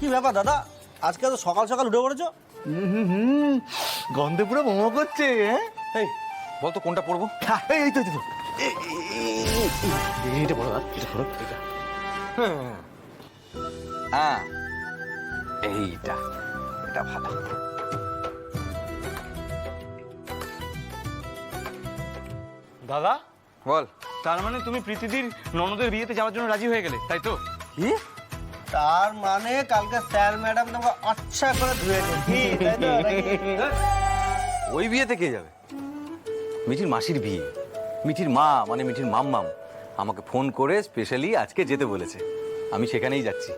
কি ব্যাপার দাদা, আজকে তো সকাল সকাল উঠে পড়েছো? গন্ধে পুরো মোমো করছে। এই বলতো কোনটা পড়বো? এই তো এইটা বড়, এটা বড়, এটা। হ্যাঁ এইটা, এটা ভালো। দাদা, বল। তার মানে তুমি প্রীতিদির ননদের বিয়েতে যাওয়ার জন্য রাজি হয়ে গেলে, তাই তো? কি? তার মানে কালকে স্যার ম্যাডাম তোমাকে আচ্ছা করে ধুয়েছে, কি তাই তো নাকি? ওই বিয়েতে কে যাবে? মিঠির মাসির বিয়ে। মিঠির মা মানে মিঠির মাম্মাম আমাকে ফোন করে স্পেশালি আজকে যেতে বলেছে। আমি সেখানেই যাচ্ছি।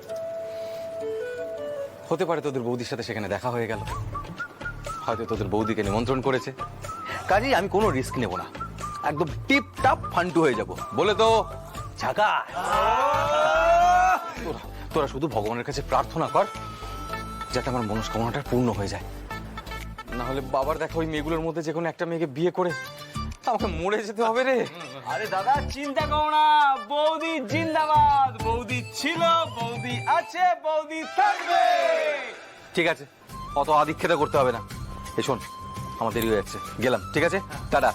হতে পারে তোদের বৌদির সাথে সেখানে দেখা হয়ে গেল, হয়তো তোদের বৌদিকে নিমন্ত্রণ করেছে। কাজেই আমি কোনো রিস্ক নেব না, একদম টিপ টাপ ফান্টু হয়ে যাব বলে তো ঝাঁকা। তোরা শুধু ভগবানের কাছে প্রার্থনা কর যাতে আমার মনস্কামনাটা পূর্ণ হয়ে যায়। না হলে বাবার দেখা ওই মেয়েগুলোর মধ্যে যে কোনো একটা মেয়েকে বিয়ে করে আমাকে মরে যেতে হবে রে। আরে দাদা চিন্তা করো না, বৌদি জিন্দাবাদ। বৌদি ছিল, বৌদি আছে, বৌদি থাকবে। ঠিক আছে, অত আদিক্ষেতা করতে হবে না। এই শোন, আমার দেরি হয়ে যাচ্ছে, গেলাম। ঠিক আছে, টাটা।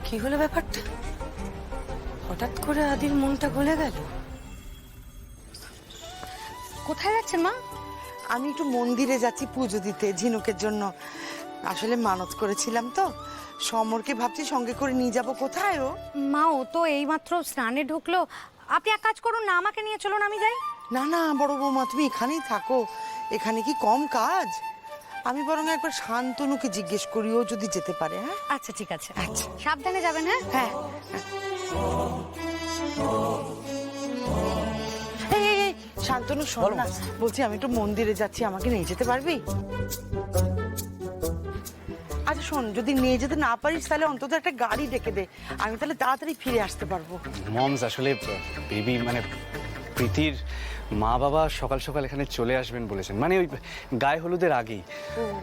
কি হলো ব্যাপারটা? হঠাৎ করে আদির মনটা গলে গেল। কোথায় যাচ্ছেন মা? আমি একটু মন্দিরে যাচ্ছি পুজো দিতে ঝিনুকের জন্য। আসলে মানত করেছিলাম তো, সমরকে ভাবছি সঙ্গে করে নিয়ে যাব। কোথায় ও? মা ও তো এইমাত্র স্নানে ঢুকলো। আপনি এক কাজ করুন না, আমাকে নিয়ে চলুন, আমি যাই। না না বড় বৌমা, তুমি এখানেই থাকো। এখানে কি কম কাজ? আমি বরং একবার শান্তনুকে জিজ্ঞেস করি, ও যদি যেতে পারে। হ্যাঁ আচ্ছা ঠিক আছে, আচ্ছা সাবধানে যাবেন। হ্যাঁ হ্যাঁ। এই, এই, এই, শান্তনু শোন না, বলছি আমি একটু মন্দিরে যাচ্ছি, আমাকে নিয়ে যেতে পারবি? আচ্ছা শোন, যদি নিয়ে যেতে না পারিস তাহলে অন্তত একটা গাড়ি ডেকে দে, আমি তাহলে তাড়াতাড়ি ফিরে আসতে পারবো। মমস, আসলে বেবি মানে প্রীতির মা বাবা সকাল সকাল এখানে চলে আসবেন বলেছেন, মানে ওই গায়ে হলুদের আগেই।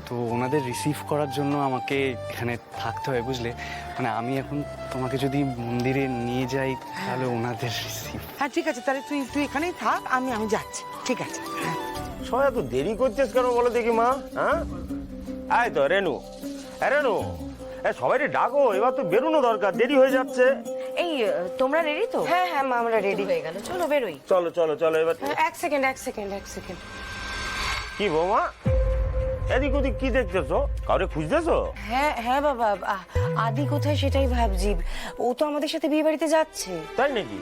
তো ওনাদের রিসিভ করার জন্য আমাকে এখানে থাকতে হয়, বুঝলে? মানে আমি এখন তোমাকে যদি মন্দিরে নিয়ে যাই তাহলে ওনাদের রিসিভ। হ্যাঁ ঠিক আছে, তাহলে তুই এখানেই থাক, আমি যাচ্ছি। ঠিক আছে। হ্যাঁ সবাই এত দেরি করছিস কেন বলো দেখি মা? হ্যাঁ আয় তো রেনু, রেনু সবাই ডাকো, এবার তো বেরোনো দরকার, দেরি হয়ে যাচ্ছে। এই তোমরা রেডি তো? হ্যাঁ হ্যাঁ মা, আমরা রেডি হয়ে গেল, চলো বেরোই। চলো চলো চলো এবার। এক সেকেন্ড। কি বৌমা, এদিক ওদিক কি দেখতেছো? কাউরে খুঁজতেছো? হ্যাঁ হ্যাঁ বাবা, আদি কোথায় সেটাই ভাবছি। ও তো আমাদের সাথে বিয়ে বাড়িতে যাচ্ছে। তাই নাকি?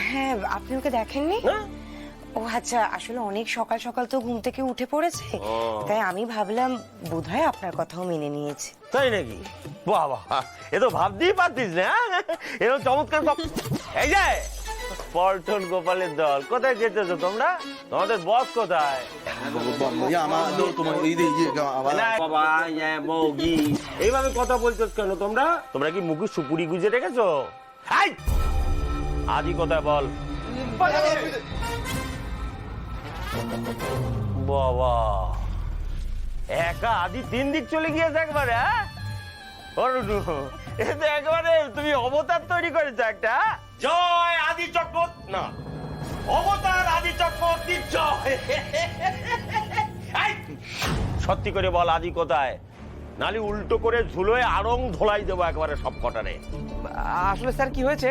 হ্যাঁ, আপনি ওকে দেখেননি? না। ও আচ্ছা, আসলে অনেক সকাল সকাল তো ঘুম থেকে উঠে পড়েছে, তাই আমি ভাবলাম বোধহয় আপনার কথাও মেনে নিয়েছে। তাই নাকি? বাহ বাহ, এ তো ভাবতেই পারতিস না। এরকম চমৎকার সব। এই যে পল্টন গোপালের দল, কোথায় যেতেছো তোমরা? তোমাদের বস কোথায়? না, বাবা, বৌগি, এইভাবে কথা বলছো কেন তোমরা? তোমরা কি মুখে সুপুরি গুজে রেখেছো? হাই! আদি কোথায় বল? বাবা, একা আদি 3 দিক চলে গিয়েছে একবারে। হ্যাঁ অরুণু, এ তো একবারে তুমি অবতার তৈরি করেছো একটা। জয় আদি চক্র, না অবতার আদি চক্রবর্তীর জয়। এই, সত্যি করে বল আদি কোথায়, নালি উল্টো করে ঝুলোয় আড়ং ধোলাই দেবো একবারে সব কটারে। আসলে স্যার কি হয়েছে,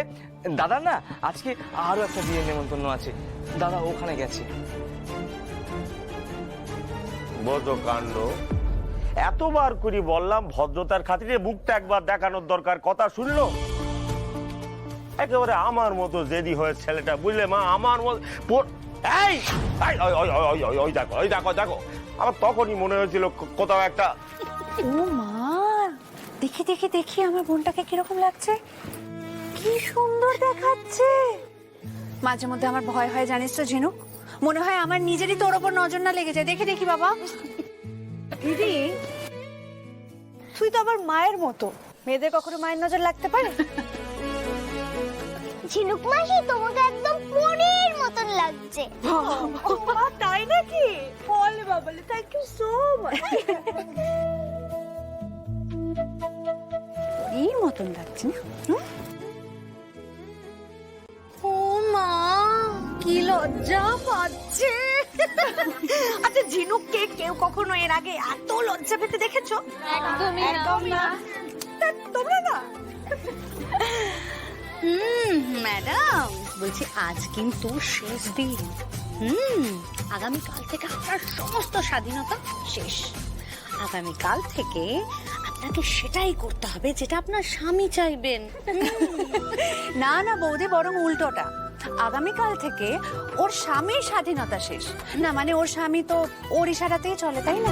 দাদা না আজকে আরো একটা বিয়ের নেমন্তন্ন আছে, দাদা ওখানে গেছে। বোঝো কাণ্ড, এতবার করে বললাম ভদ্রতার খাতিরে মুখটা একবার দেখানোর দরকার, কথা শুনলো? একেবারে আমার মতো জেদি হয়ে ছেলেটা, বুঝলে মা? আমার মতো। এই ওই দেখো, ওই দেখো দেখো, আমার তখনই মনে হয়েছিল কোথাও একটা। ও মা, দেখি আমার বোনটাকে কিরকম লাগছে, কি সুন্দর দেখাচ্ছে। মাঝে মধ্যে আমার ভয় হয় জানিস তো ঝিনুক, মনে হয় আমার নিজেরই তোর ওপর নজর না লেগে যায়। দেখি বাবা। দিদি, তুই তো আবার মায়ের মতো, মেয়েদের কখনো মায়ের নজর লাগতে পারে? ঝিনুক মাসি, তোমাকে একদম পরীর মতন লাগছে। তাই নাকি? বলে বাবালে, থ্যাংক ইউ সো মাচ। এই মতন লাগছে না? ও মা, কি লজ্জা পাচ্ছে। আচ্ছা ঝিনুককে কেউ কখনো এর আগে এত লজ্জা পেতে দেখেছো? একদমই না। তোমরা না? ম্যাডাম, বলছি আজ কিন্তু শেষ দিন। আগামীকাল থেকে আপনার সমস্ত স্বাধীনতা শেষ। আগামীকাল থেকে আপনাকে সেটাই করতে হবে যেটা আপনার স্বামী চাইবেন। না না বৌদি, বরং উল্টোটা। আগামীকাল থেকে ওর স্বামীর স্বাধীনতা শেষ। না মানে ওর স্বামী তো ওর ইশারাতেই চলে, তাই না?